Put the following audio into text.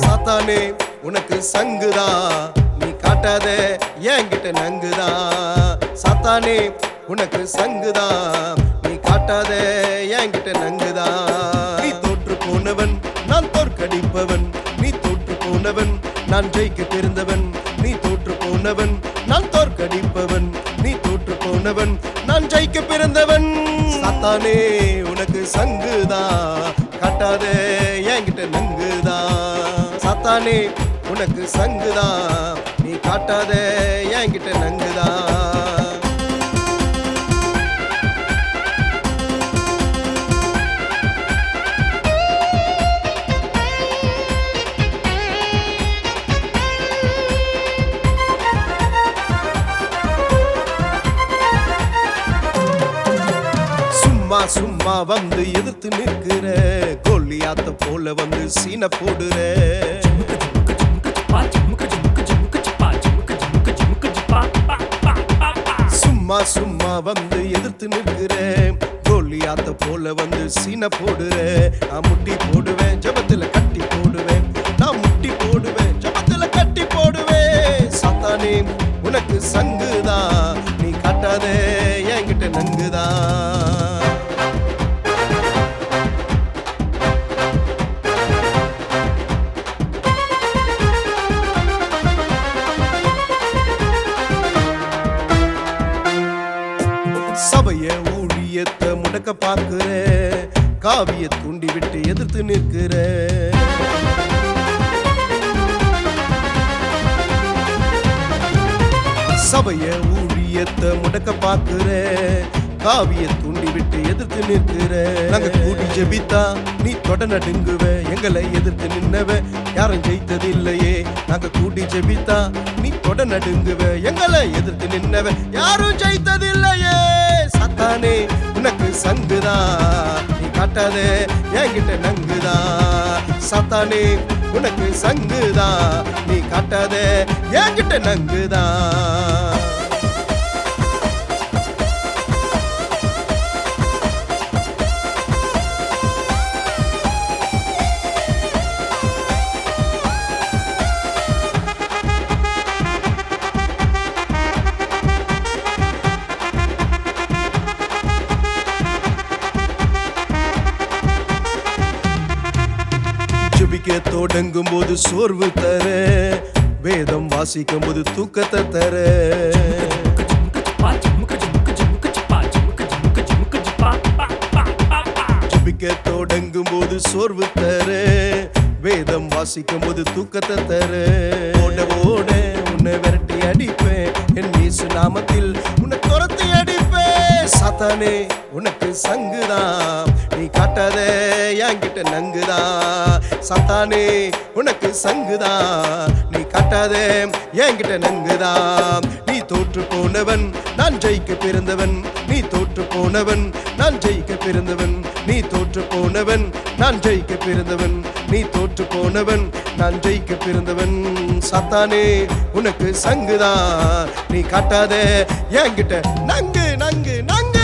சாத்தானே உனக்கு சங்குதா, நீ காட்டாத என்கிட்ட நங்குதா. சாத்தானே உனக்கு சங்குதா, நீ காட்டாத என்கிட்ட நங்குதா. நீ தோற்று போனவன், நான் தோற்கடிப்பவன். நீ தோற்று போனவன், நான் ஜெயிக்க பிறந்தவன். நீ தோற்று போனவன், நான் தோற்கடிப்பவன். நீ தோற்று போனவன், நான் ஜெயிக்க பிறந்தவன். சாத்தானே உனக்கு சங்குதா, காட்டாத என்கிட்ட நங்குதா. சாத்தானே உனக்கு சங்குதா, நீ காட்டாத என்கிட்ட நங்குதா. சும்மா சும்மா வந்து எதிர்த்து நிற்கிற, கோலியாத்த போல வந்து சீன போடுற. சும்மா சும்மா வந்து எதிர்த்து நிற்கிற, கோலியாத்த போல வந்து சீன போடுற. நான் முட்டி போடுவேன், ஜபத்துல கட்டி போடுவேன். நான் முட்டி போடுவேன், ஜபத்துல கட்டி போடுவேன். சாத்தானே உனக்கு சங்குதா, நீ காட்டாத என்கிட்ட நங்குதா. சபைய ஊழியத்தை முடக்க பார்க்கிற, காவிய தூண்டி விட்டு எதிர்த்து நிற்கிற. சபைய ஊழியத்தை முடக்க பார்க்கிற, காவிய தூண்டி விட்டு எதிர்த்து நிற்கிற. நாங்க கூடி ஜெபித்தா நீ தொட நடுங்குவ, எங்களை எதிர்த்து நின்னவ யாரும் ஜெயித்தது இல்லையே. நாங்க கூடி ஜெபித்தா நீ தொட நடுங்குவ, எங்களை எதிர்த்து நின்னவ யாரும் ஜெயித்தது இல்லையே. சாத்தானே உனக்கு சங்குதா, நீ காட்டாத என்கிட்ட நங்குதா. சாத்தானே உனக்கு சங்குதா, நீ காட்டாத என்கிட்ட நங்குதா. ஜெபிக்க தொடங்கும் போது சோர்வு தர, வேதம் வாசிக்கும் போது தூக்கத்தை தர. ஜெபிக்க தொடங்கும் போது சோர்வு தர, வேதம் வாசிக்கும் போது தூக்கத்தை தர. ஓட ஓட உன்னை விரட்டி அடிப்பேன், என் இயேசு நாமத்தில் உன்னை துரத்தி அடிப்பேன். சாத்தானே உனக்கு சங்குதா, நீ காட்டாத என்கிட்ட நங்குதா. சாத்தானே உனக்கு சங்குதா, நீ காட்டாத என்கிட்ட நங்குதா. நீ தோற்று போனவன், நான் ஜெயிக்க பிறந்தவன். நீ தோற்று போனவன், நான் ஜெயிக்க பிறந்தவன். நீ தோற்று போனவன், நான் ஜெயிக்க பிறந்தவன். நீ தோற்று போனவன், நான் ஜெயிக்க பிறந்தவன். சாத்தானே உனக்கு சங்குதா, நீ காட்டாத என்கிட்ட நங்கு நங்கு நங்கு.